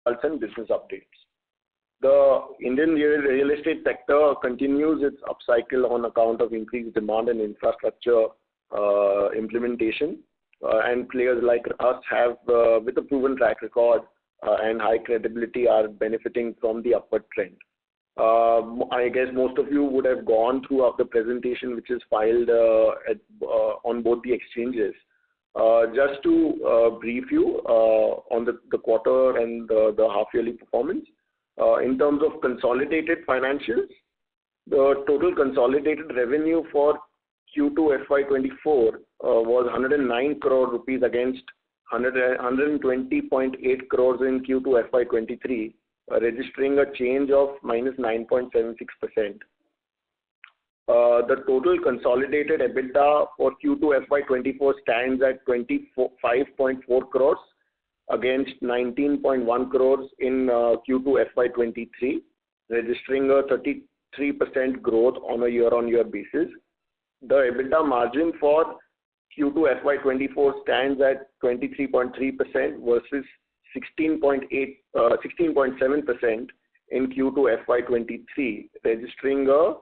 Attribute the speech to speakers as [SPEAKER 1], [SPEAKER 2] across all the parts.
[SPEAKER 1] results and business updates. The Indian real estate sector continues its upcycle on account of increased demand and infrastructure implementation, and players like us have, with a proven track record and high credibility, are benefiting from the upward trend. I guess most of you would have gone through the presentation which is filed on both the exchanges. Just to brief you on the quarter and the half-yearly performance. In terms of consolidated financials, the total consolidated revenue for Q2 FY24 was 109 crore rupees against 120.8 crores in Q2 FY23, registering a change of minus 9.76%. The total consolidated EBITDA for Q2 FY24 stands at 25.4 crores against 19.1 crores in Q2 FY23, registering a 33% growth on a year-on-year basis. The EBITDA margin for Q2 FY24 stands at 23.3% versus 16.7% in Q2 FY23, registering a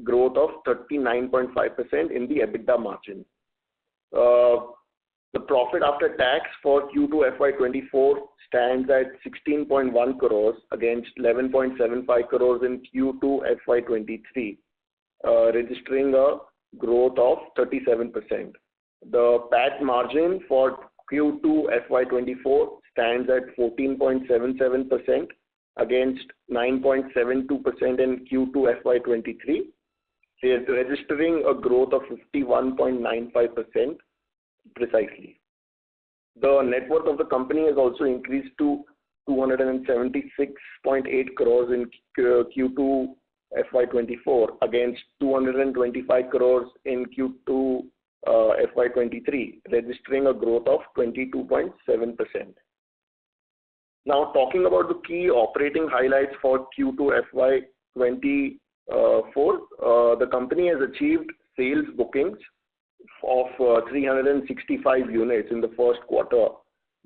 [SPEAKER 1] growth of 39.5% in the EBITDA margin. The profit after tax for Q2 FY24 stands at 16.1 crores against 11.75 crores in Q2 FY23, registering a growth of 37%. The PAT margin for Q2 FY24 stands at 14.77% against 9.72% in Q2 FY23, registering a growth of 51.95% precisely. The net worth of the company has also increased to 276.8 crores in Q2 FY24 against 225 crores in Q2 FY23, registering a growth of 22.7%. Now, talking about the key operating highlights for Q2 FY24, the company has achieved sales bookings of 365 units in the first quarter,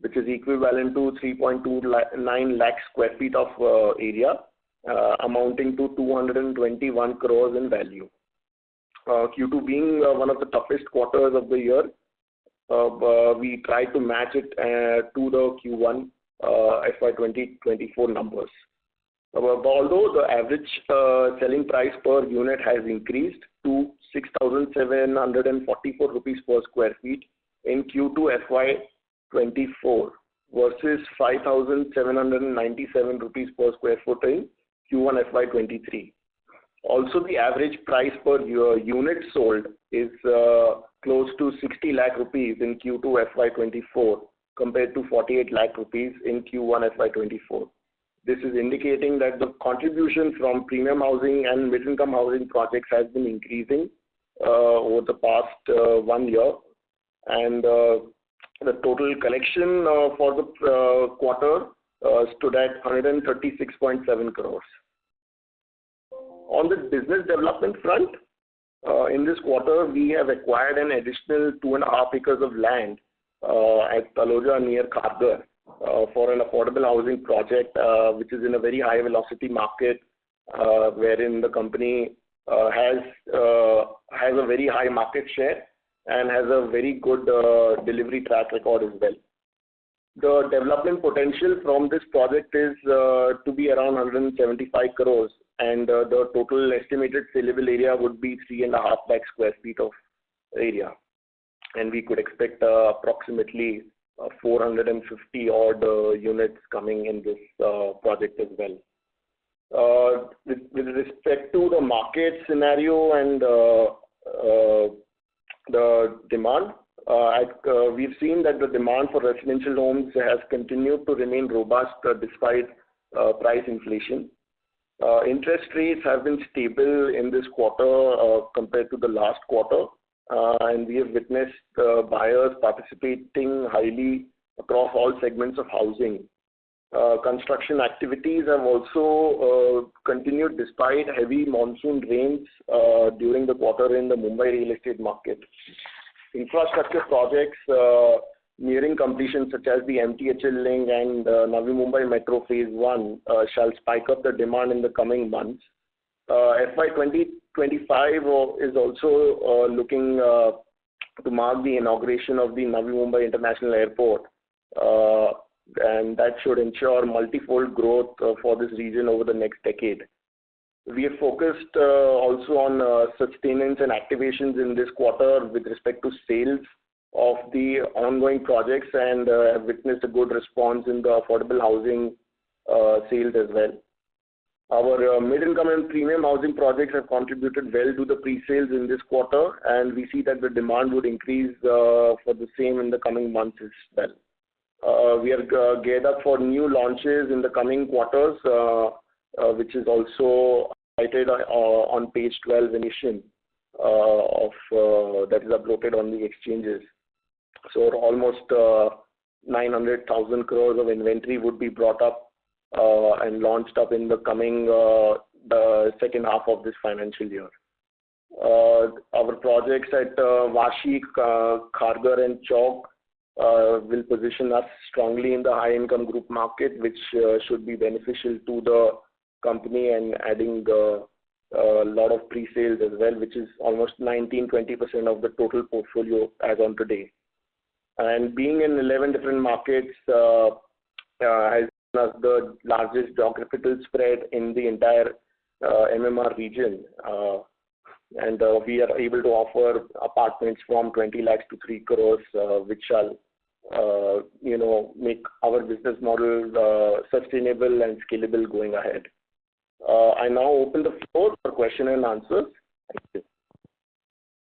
[SPEAKER 1] which is equivalent to 3.29 lakh square feet of area, amounting to 221 crores in value. Q2 being one of the toughest quarters of the year, we tried to match it to the Q1 FY2024 numbers. Although the average selling price per unit has increased to 6,744 rupees per square feet in Q2 FY24 versus 5,797 rupees per square foot in Q1 FY23. Also, the average price per unit sold is close to 60 lakh rupees in Q2 FY24 compared to 48 lakh rupees in Q1 FY24. This is indicating that the contribution from premium housing and mid-income housing projects has been increasing over the past 1 year, and the total collection for the quarter stood at 136.7 crores. On the business development front, in this quarter, we have acquired an additional 2.5 acres of land at Taloja near Kharghar for an affordable housing project, which is in a very high velocity market, wherein the company has a very high market share and has a very good delivery track record as well. The development potential from this project is to be around 175 crores, and the total estimated saleable area would be 3.5 lakh square feet of area, and we could expect approximately 450 odd units coming in this project as well. With respect to the market scenario and the demand, we've seen that the demand for residential homes has continued to remain robust despite price inflation. Interest rates have been stable in this quarter compared to the last quarter, and we have witnessed buyers participating highly across all segments of housing. Construction activities have also continued despite heavy monsoon rains during the quarter in the Mumbai real estate market. Infrastructure projects nearing completion, such as the MTHL link and Navi Mumbai Metro Phase 1, shall spike up the demand in the coming months. FY 2025 is also looking to mark the inauguration of the Navi Mumbai International Airport, and that should ensure multifold growth for this region over the next decade. We have focused also on sustenance and activations in this quarter with respect to sales of the ongoing projects, and have witnessed a good response in the affordable housing sales as well. Our mid-income and premium housing projects have contributed well to the pre-sales in this quarter, and we see that the demand would increase for the same in the coming months as well. We are geared up for new launches in the coming quarters, which is also cited on page 12 initial that is uploaded on the exchanges. So almost 900,000 crores of inventory would be brought up and launched up in the coming the second half of this financial year. Our projects at Vashi, Kharghar and Chowk will position us strongly in the high-income group market, which should be beneficial to the company and adding a lot of pre-sales as well, which is almost 19-20% of the total portfolio as on today. And being in 11 different markets has given us the largest geographical spread in the entire MMR region. And we are able to offer apartments from 20 lakhs to 3 crores, which shall make our business model sustainable and scalable going ahead. I now open the floor for question and answers. Thank you.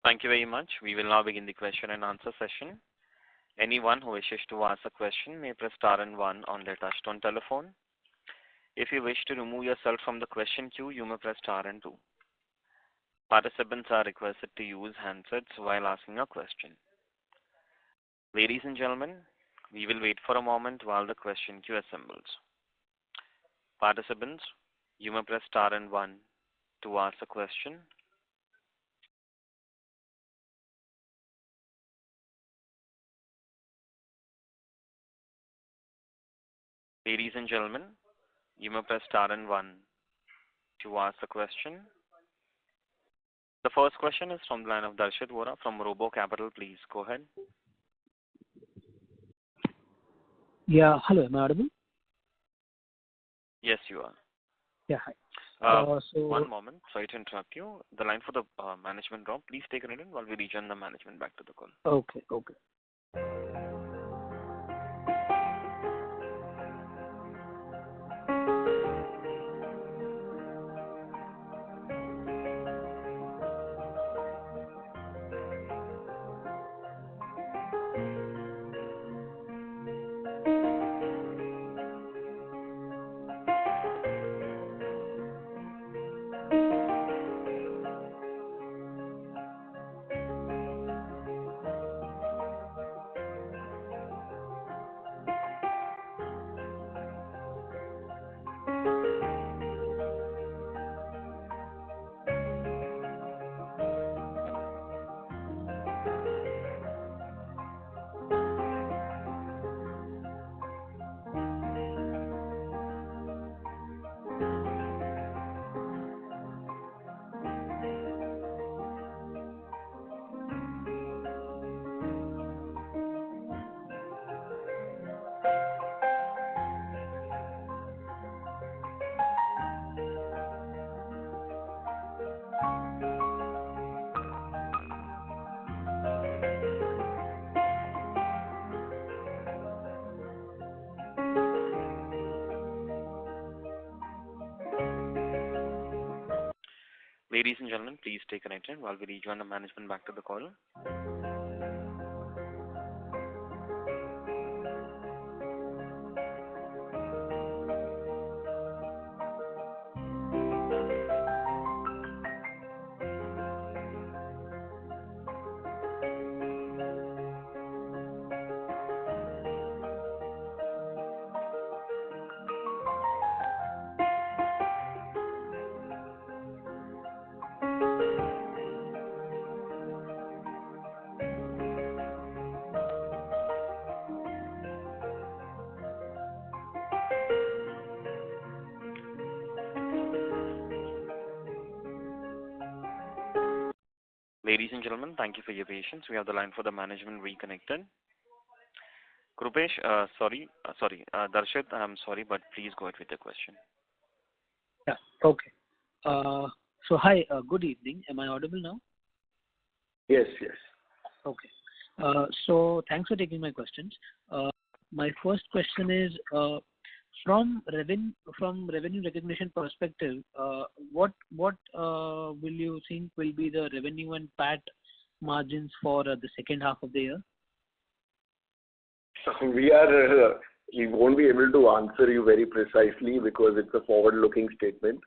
[SPEAKER 2] Thank you very much. We will now begin the question and answer session. Anyone who wishes to ask a question may press star and 1 on their touchtone telephone. If you wish to remove yourself from the question queue, you may press star and 2. Participants are requested to use handsets while asking a question. Ladies and gentlemen, we will wait for a moment while the question queue assembles. Participants, you may press star and 1 to ask a question. Ladies and gentlemen, you may press star and 1 to ask a question. The first question is from the line of Darshit Vora from Robo Capital. Please go ahead.
[SPEAKER 3] Yeah, hello, am I audible?
[SPEAKER 2] Yes, you are.
[SPEAKER 3] Yeah, hi.
[SPEAKER 2] One moment, sorry to interrupt you. The line for the management drop. Please take a minute while we rejoin the management back to the call.
[SPEAKER 3] Okay.
[SPEAKER 2] Ladies and gentlemen, please stay connected while we rejoin the management back to the call. Ladies and gentlemen, thank you for your patience. We have the line for the management reconnected. Krupesh, Darshit, I'm sorry, but please go ahead with the question.
[SPEAKER 3] Yeah. Okay. So hi, good evening. Am I audible now?
[SPEAKER 1] Yes.
[SPEAKER 3] Okay. So thanks for taking my questions. My first question is, from revenue recognition perspective, what will you think will be the revenue and PAT margins for the second half of the year?
[SPEAKER 1] We won't be able to answer you very precisely because it's a forward-looking statement.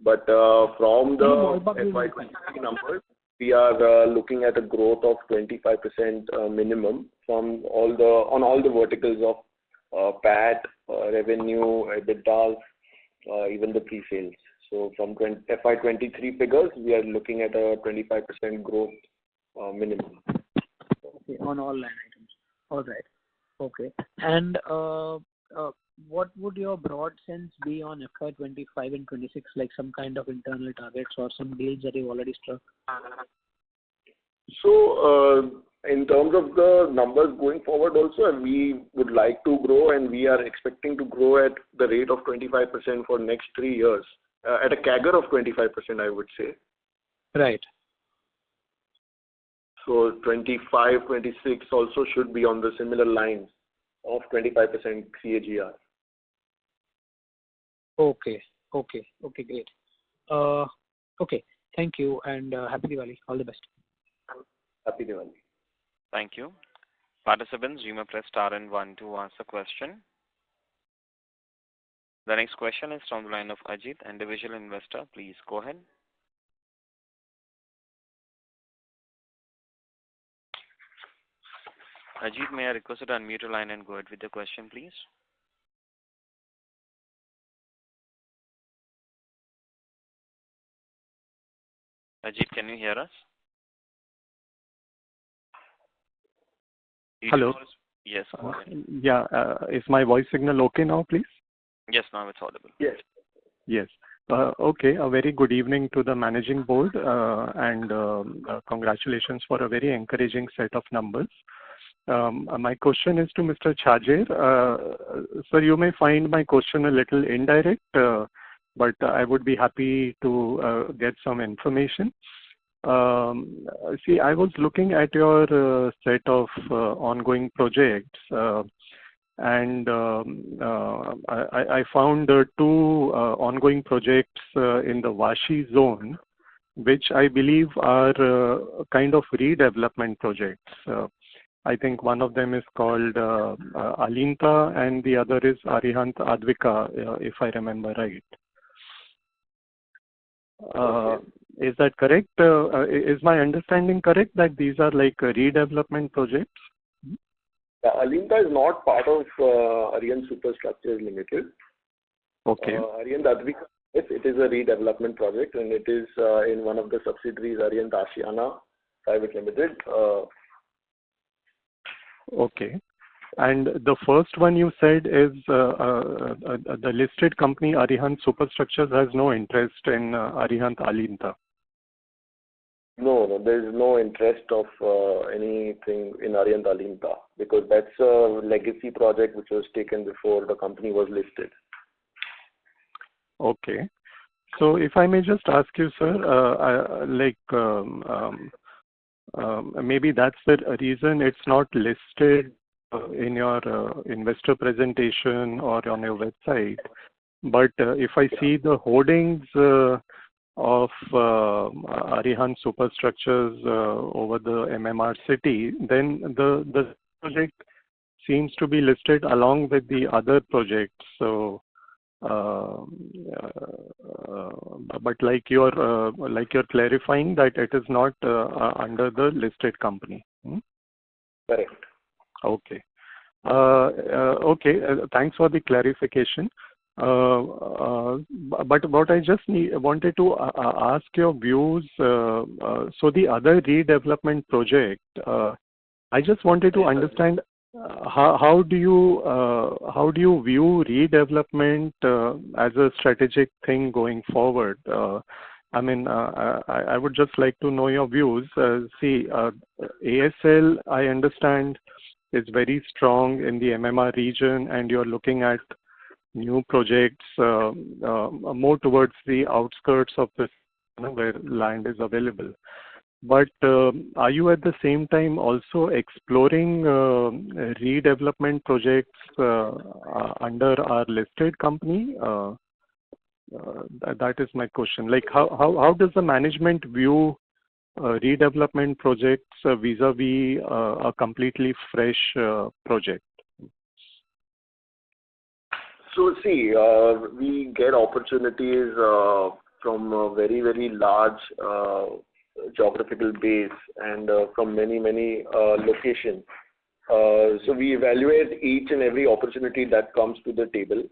[SPEAKER 1] But from the FY23 numbers, we are looking at a growth of 25% minimum on all the verticals of PAT, revenue, EBITDA, even the pre-sales. So from FY23 figures, we are looking at a 25% growth minimum.
[SPEAKER 3] Okay, on all line items. All right. Okay. And what would your broad sense be on FY25 and 26, like some kind of internal targets or some deals that you've already struck?
[SPEAKER 1] So, in terms of the numbers going forward also, we would like to grow, and we are expecting to grow at the rate of 25% for next 3 years, at a CAGR of 25%, I would say.
[SPEAKER 3] Right.
[SPEAKER 1] So 25, 26 also should be on the similar lines of 25% CAGR.
[SPEAKER 3] Okay, great. Okay, thank you, and happy Diwali. All the best.
[SPEAKER 1] Happy Diwali.
[SPEAKER 2] Thank you. Participants, you may press star and 1 to ask a question. The next question is from the line of Ajit, individual investor. Please go ahead. Ajit, may I request you to unmute your line and go ahead with the question, please? Ajit, can you hear us?
[SPEAKER 4] Hello.
[SPEAKER 2] Yes, go ahead.
[SPEAKER 4] Yeah, is my voice signal okay now, please?
[SPEAKER 2] Yes, now it's audible.
[SPEAKER 1] Yes.
[SPEAKER 4] Okay, a very good evening to the managing board, and congratulations for a very encouraging set of numbers. My question is to Mr. Chhajer. Sir, you may find my question a little indirect, but I would be happy to get some information. See, I was looking at your set of ongoing projects, and I found 2 ongoing projects in the Vashi zone, which I believe are kind of redevelopment projects. I think one of them is called Alinta, and the other is Arihant Advika, if I remember right. Is that correct? Is my understanding correct that these are like redevelopment projects?
[SPEAKER 1] Alinta is not part of Arihant Superstructures Limited.
[SPEAKER 4] Okay.
[SPEAKER 1] Arihant Advika, yes, it is a redevelopment project, and it is in one of the subsidiaries, Arihant Ashiana Private Limited.
[SPEAKER 4] Okay. And the first one you said is the listed company Arihant Superstructures has no interest in Arihant Alinta.
[SPEAKER 1] No, there is no interest of anything in Arihant Alinta because that's a legacy project which was taken before the company was listed.
[SPEAKER 4] Okay. So if I may just ask you, sir, maybe that's the reason it's not listed in your investor presentation or on your website. But if I see the holdings of Arihant Superstructures over the MMR city, then the project seems to be listed along with the other projects. So, but like you're clarifying that it is not under the listed company.
[SPEAKER 1] Correct.
[SPEAKER 4] Okay. Okay. Thanks for the clarification. But what I just wanted to ask your views. So the other redevelopment project, I just wanted to understand how do you view redevelopment as a strategic thing going forward? I would just like to know your views. ASL, I understand, is very strong in the MMR region, and you're looking at new projects more towards the outskirts of this, where land is available. But are you at the same time also exploring redevelopment projects under our listed company? That is my question. Like, how does the management view redevelopment projects vis-a-vis a completely fresh project?
[SPEAKER 1] So see, we get opportunities from a very, very large geographical base and from many, many locations. So we evaluate each and every opportunity that comes to the table.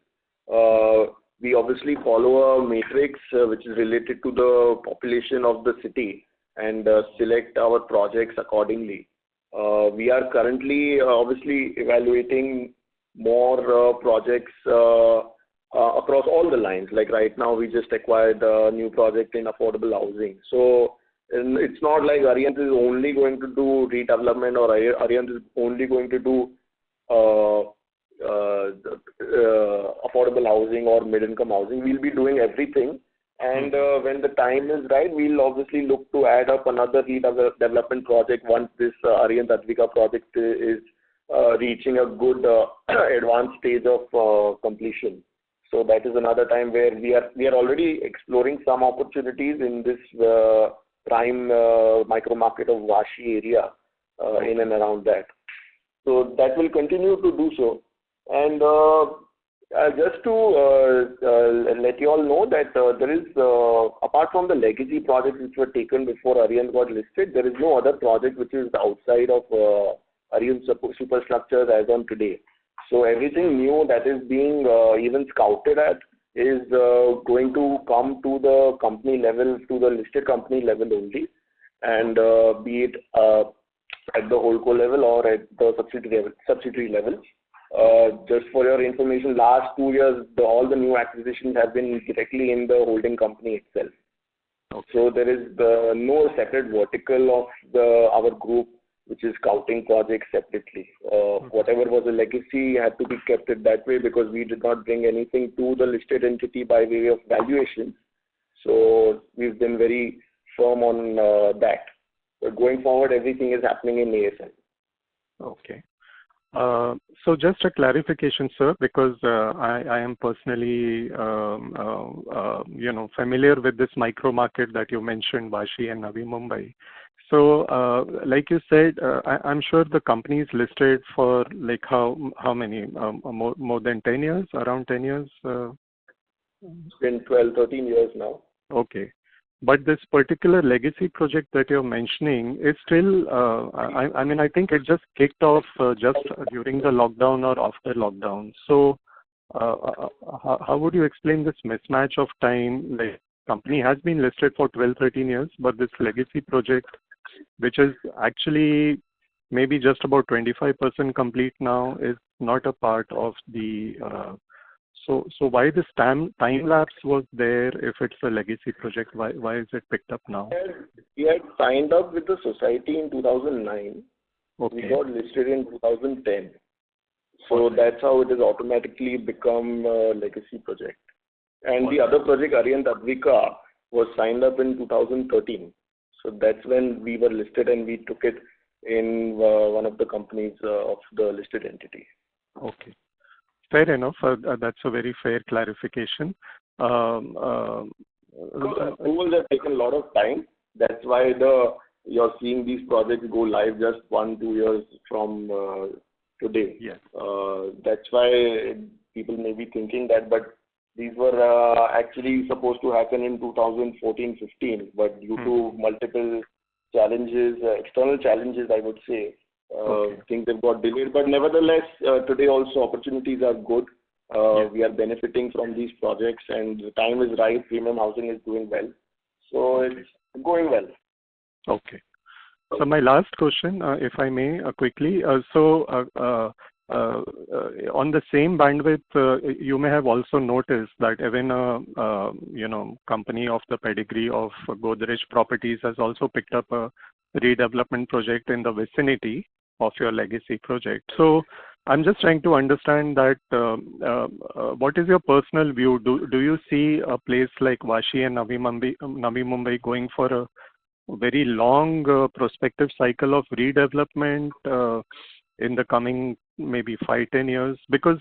[SPEAKER 1] We obviously follow a matrix which is related to the population of the city and select our projects accordingly. We are currently obviously evaluating more projects across all the lines. Like right now, we just acquired a new project in affordable housing. So it's not like Arihant is only going to do redevelopment or Arihant is only going to do affordable housing or mid-income housing. We'll be doing everything. And when the time is right, we'll obviously look to add up another redevelopment project once this Arihant Advika project is reaching a good advanced stage of completion. So that is another time where we are already exploring some opportunities in this prime micro market of Vashi area in and around that. So that will continue to do so. And just to let you all know that there is, apart from the legacy projects which were taken before Arihant got listed, there is no other project which is outside of Arihant Superstructures as on today. So everything new that is being even scouted at is going to come to the company level, to the listed company level only, and be it at the holdco level or at the subsidiary level. Just for your information, last 2 years, all the new acquisitions have been directly in the holding company itself. Okay. So there is no separate vertical of our group which is scouting projects separately. Whatever was a legacy had to be kept it that way because we did not bring anything to the listed entity by way of valuation. So we've been very firm on that. But going forward, everything is happening in ASL.
[SPEAKER 4] Okay. So just a clarification, sir, because I am personally, familiar with this micro market that you mentioned, Vashi and Navi Mumbai. So, like you said, I'm sure the company is listed for like how many, more than 10 years, around 10 years?
[SPEAKER 1] It's been 12, 13 years now.
[SPEAKER 4] Okay. But this particular legacy project that you're mentioning is still, I think it just kicked off just during the lockdown or after lockdown. So how would you explain this mismatch of time? Like, company has been listed for 12, 13 years, but this legacy project, which is actually maybe just about 25% complete now, is not a part of the... So why this time lapse was there if it's a legacy project? Why is it picked up now?
[SPEAKER 1] We had signed up with the society in 2009. Okay. We got listed in 2010. So okay. That's how it has automatically become a legacy project. And okay. The other project, Arihant Advika, was signed up in 2013. So that's when we were listed and we took it in one of the companies of the listed entity.
[SPEAKER 4] Okay. Fair enough. That's a very fair clarification.
[SPEAKER 1] Approvals have taken a lot of time. That's why you're seeing these projects go live just 1-2 years from today. Yes. That's why people may be thinking that, but these were actually supposed to happen in 2014-15, but due to multiple challenges, external challenges, I would say, okay. Things have got delayed. But nevertheless, today also opportunities are good. We are benefiting from these projects, and the time is right. Premium housing is doing well. So it's going well.
[SPEAKER 4] Okay. So my last question, if I may, quickly. on the same bandwidth, you may have also noticed that even company of the pedigree of Godrej Properties has also picked up a redevelopment project in the vicinity of your legacy project. So I'm just trying to understand that what is your personal view? Do you see a place like Vashi and Navi Mumbai going for a very long prospective cycle of redevelopment in the coming maybe 5-10 years? Because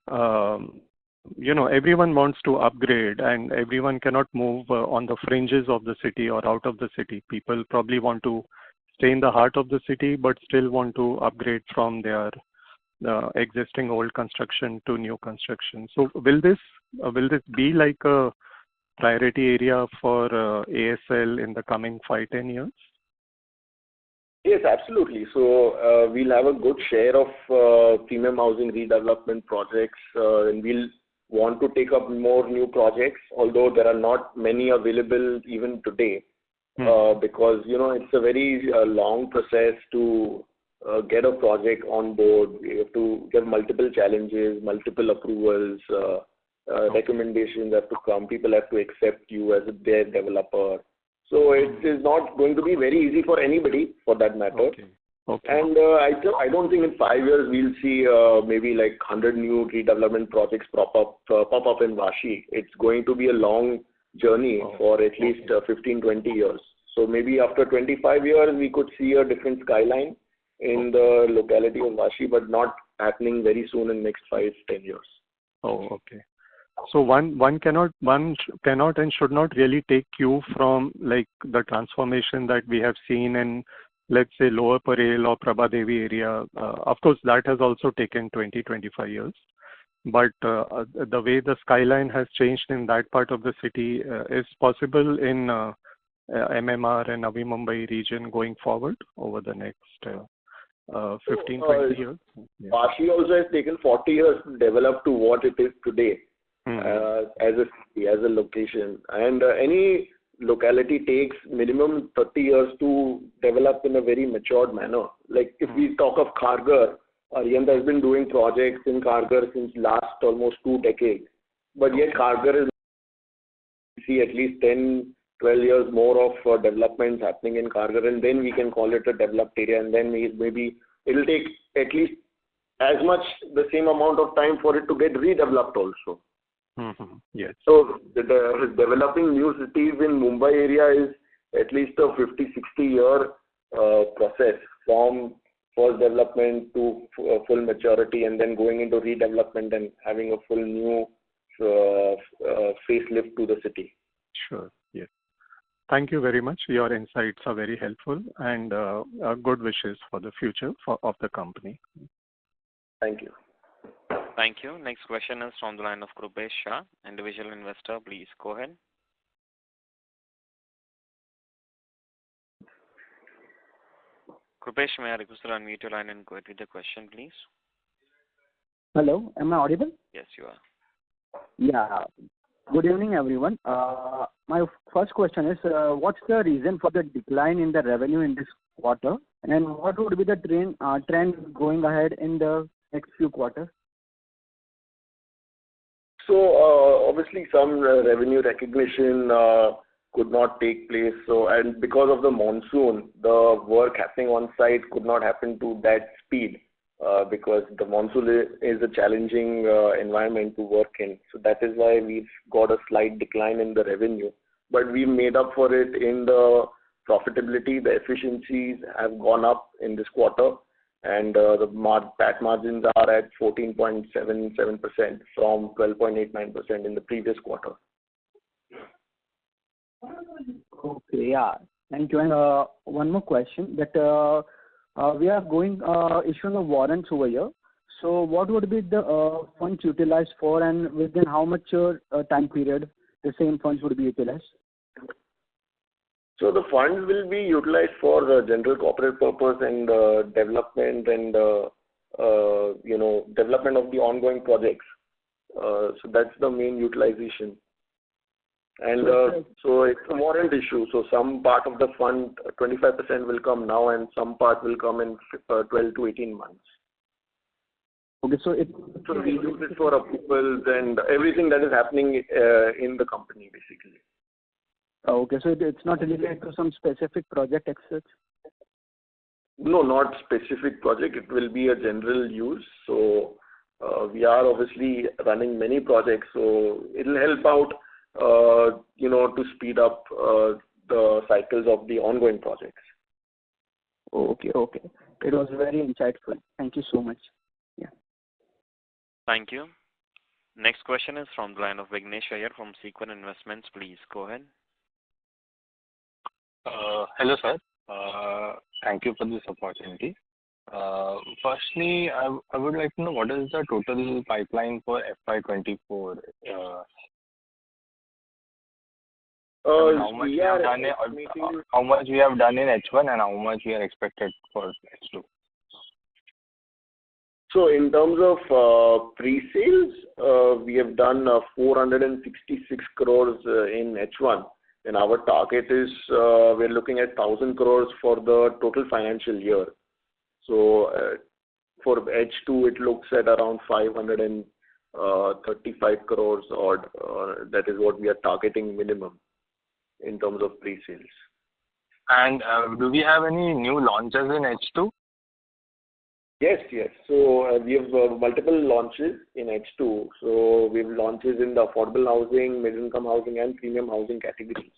[SPEAKER 4] everyone wants to upgrade and everyone cannot move on the fringes of the city or out of the city. People probably want to stay in the heart of the city but still want to upgrade from their existing old construction to new construction. So will this be like a priority area for ASL in the coming 5-10 years?
[SPEAKER 1] Yes, absolutely. So we'll have a good share of premium housing redevelopment projects, and we'll want to take up more new projects, although there are not many available even today, because it's a very long process to get a project on board. You have to get multiple challenges, multiple approvals, recommendations have to come. People have to accept you as their developer. So it is not going to be very easy for anybody, for that matter.
[SPEAKER 4] Okay.
[SPEAKER 1] And I don't think in 5 years we'll see maybe like 100 new redevelopment projects pop up in Vashi. It's going to be a long journey for at least 15-20 years. So maybe after 25 years we could see a different skyline in the locality of Vashi, but not happening very soon in next 5-10 years.
[SPEAKER 4] Oh, okay. So one cannot and should not really take cue from like the transformation that we have seen in, let's say, Lower Parel or Prabhadevi area. Of course, that has also taken 20-25 years. But the way the skyline has changed in that part of the city is possible in MMR and Navi Mumbai region going forward over the next 15-20 years.
[SPEAKER 1] Vashi also has taken 40 years to develop to what it is today. As a city, as a location, and any locality takes minimum 30 years to develop in a very matured manner. Like if we talk of Kharghar, Arihant has been doing projects in Kharghar since last almost 2 decades, but yet Kharghar is see at least 10-12 years more of developments happening in Kharghar, and then we can call it a developed area, and then maybe it will take at least as much the same amount of time for it to get redeveloped also.
[SPEAKER 4] Yes.
[SPEAKER 1] So developing new cities in Mumbai area is at least a 50-60 year process from first development to full maturity, and then going into redevelopment and having a full new facelift to the city.
[SPEAKER 4] Sure. Yes. Thank you very much. Your insights are very helpful, and good wishes for the future of the company.
[SPEAKER 1] Thank you.
[SPEAKER 2] Thank you. Next question is from the line of Krupesh Shah, individual investor. Please go ahead. Krupesh, may I request to unmute your line and go ahead with the question, please?
[SPEAKER 5] Hello, am I audible?
[SPEAKER 2] Yes, you are.
[SPEAKER 5] Yeah. Good evening, everyone. My first question is, what's the reason for the decline in the revenue in this quarter, and what would be the trend going ahead in the next few quarters?
[SPEAKER 1] So obviously some revenue recognition could not take place. So, and because of the monsoon, the work happening on site could not happen to that speed because the monsoon is a challenging environment to work in. So that is why we've got a slight decline in the revenue. But we made up for it in the profitability. The efficiencies have gone up in this quarter, and the PAT margins are at 14.77% from 12.89% in the previous quarter.
[SPEAKER 5] Okay, yeah. Thank you. And one more question, that we are going issuing a warrants over here. So what would be the funds utilized for, and within how much time period the same funds would be utilized?
[SPEAKER 1] So the funds will be utilized for the general corporate purpose and development and development of the ongoing projects. So that's the main utilization. And so it's a warrant issue. So some part of the fund, 25% will come now, and some part will come in 12 to 18 months.
[SPEAKER 5] Okay, so
[SPEAKER 1] we use it for approvals and everything that is happening in the company, basically.
[SPEAKER 5] Okay, so it's not related to some specific project as such?
[SPEAKER 1] No, not specific project. It will be a general use. So we are obviously running many projects, so it will help out, to speed up the cycles of the ongoing projects.
[SPEAKER 5] Okay. It was very insightful. Thank you so much. Yeah.
[SPEAKER 2] Thank you. Next question is from the line of Vignesh Iyer from Sequent Investments. Please go ahead.
[SPEAKER 6] Hello, sir. Thank you for this opportunity. Firstly, I would like to know what is the total pipeline for FY24? How much we have done in H1 and how much we are expected for H2?
[SPEAKER 1] So in terms of pre-sales, we have done 466 crores in H1, and our target is we're looking at 1,000 crores for the total financial year. So for H2, it looks at around 535 crores odd. That is what we are targeting minimum in terms of pre-sales.
[SPEAKER 6] And do we have any new launches in H2?
[SPEAKER 1] Yes. So we have multiple launches in H2. So we have launches in the affordable housing, mid-income housing, and premium housing categories.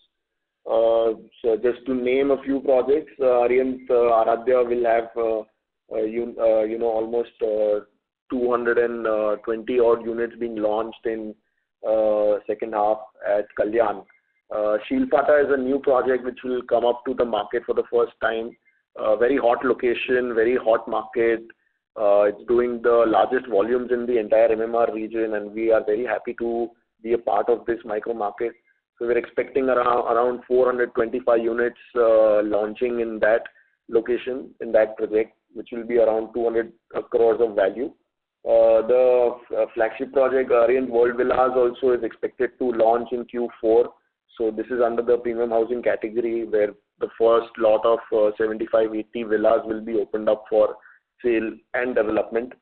[SPEAKER 1] So just to name a few projects, Arihant Aradhya will have almost 220 odd units being launched in second half at Kalyan. Shilpata is a new project which will come up to the market for the first time. Very hot location, very hot market. It's doing the largest volumes in the entire MMR region, and we are very happy to be a part of this micro market. So we're expecting around 425 units launching in that location, in that project, which will be around 200 crores of value. The flagship project, Arihant World Villas, also is expected to launch in Q4. So this is under the premium housing category, where the first lot of 75-80 villas will be opened up for sale and development.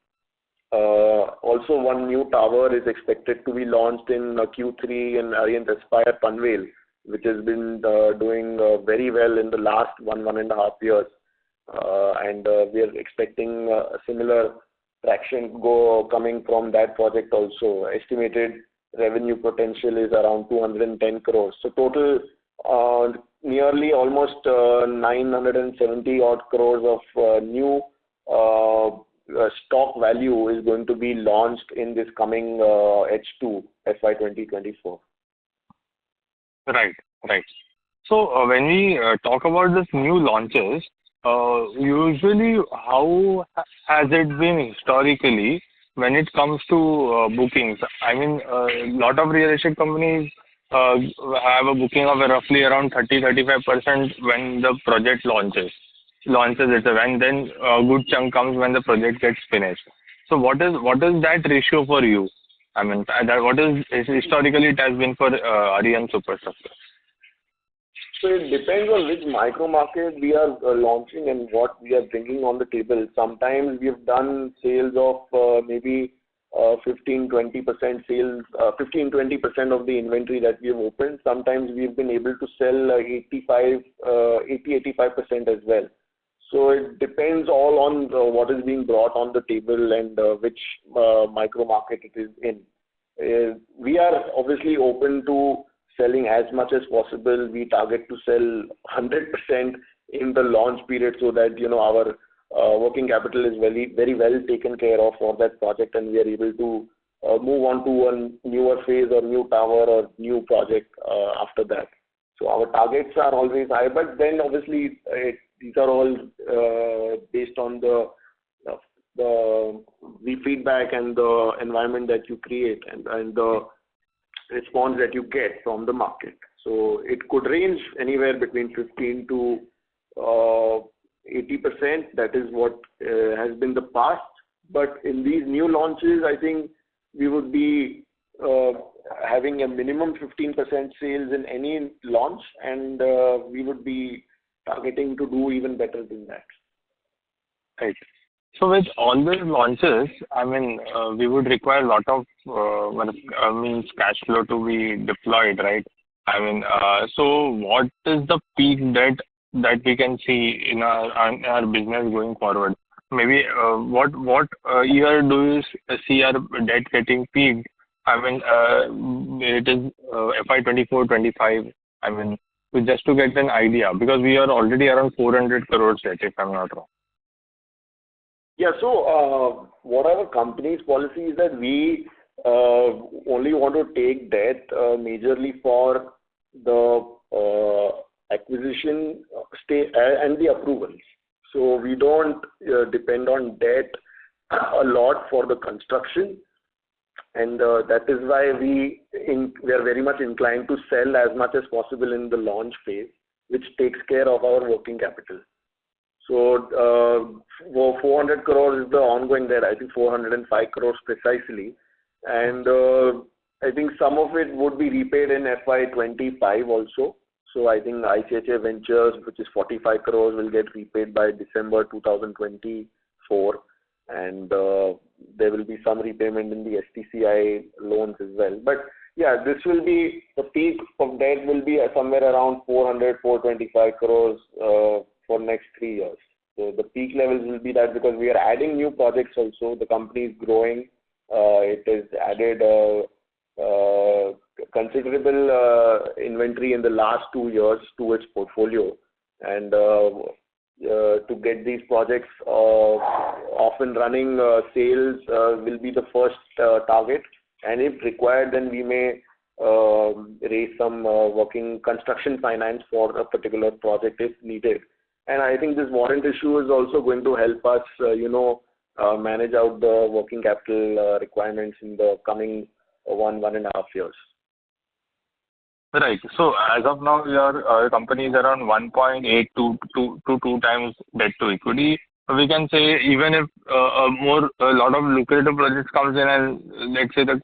[SPEAKER 1] Also, one new tower is expected to be launched in Q3 in Arihant Aspire Panvel, which has been doing very well in the last 1.5 years. And we are expecting a similar traction coming from that project also. Estimated revenue potential is around 210 crores. So total nearly almost 970 odd crores of new stock value is going to be launched in this coming H2 FY 2024.
[SPEAKER 6] Right. So when we talk about this new launches, usually how has it been historically when it comes to bookings? I mean, a lot of real estate companies have a booking of roughly around 30-35% when the project launches it, and then a good chunk comes when the project gets finished. So what is that ratio for you? I mean, what is historically it has been for Arihant Superstructure?
[SPEAKER 1] So it depends on which micro market we are launching and what we are bringing on the table. Sometimes we have done sales of maybe 15-20% sales, 15-20% of the inventory that we have opened. Sometimes we have been able to sell 80-85% as well. So it depends all on what is being brought on the table and which micro market it is in. We are obviously open to selling as much as possible. We target to sell 100% in the launch period so that our working capital is very well taken care of for that project, and we are able to move on to a newer phase or new tower or new project after that. So our targets are always high, but then obviously these are all based on the feedback and the environment that you create and the response that you get from the market. So it could range anywhere between 15 to 80%. That is what has been the past. But in these new launches, I think we would be having a minimum 15% sales in any launch, and we would be targeting to do even better than that.
[SPEAKER 6] Right. So with all these launches, we would require a lot of cash flow to be deployed, right? So what is the peak debt that we can see in our business going forward? Maybe what year do you see our debt getting peaked? It is FY24, 25. Just to get an idea, because we are already around 400 crores debt, if I'm not wrong.
[SPEAKER 1] Yeah. So, what our company's policy is that we only want to take debt majorly for the acquisition and the approvals. So we don't depend on debt a lot for the construction, and that is why we are very much inclined to sell as much as possible in the launch phase, which takes care of our working capital. So 400 crores is the ongoing debt, I think 405 crores precisely. And I think some of it would be repaid in FY25 also. So I think ICHA Ventures, which is 45 crores, will get repaid by December 2024. And there will be some repayment in the STCI loans as well. But yeah, this will be, the peak of debt will be somewhere around 425 crores for next 3 years. So the peak levels will be that, because we are adding new projects also. The company is growing. It has added considerable inventory in the last 2 years to its portfolio. And to get these projects off and running, sales will be the first target. And if required, then we may raise some working construction finance for a particular project if needed. And I think this warrant issue is also going to help us, manage out the working capital requirements in the coming 1.5 years.
[SPEAKER 6] Right. So as of now, your company is around 1.8 to 2 times debt to equity. We can say, even if a lot of lucrative projects comes in, and let's say the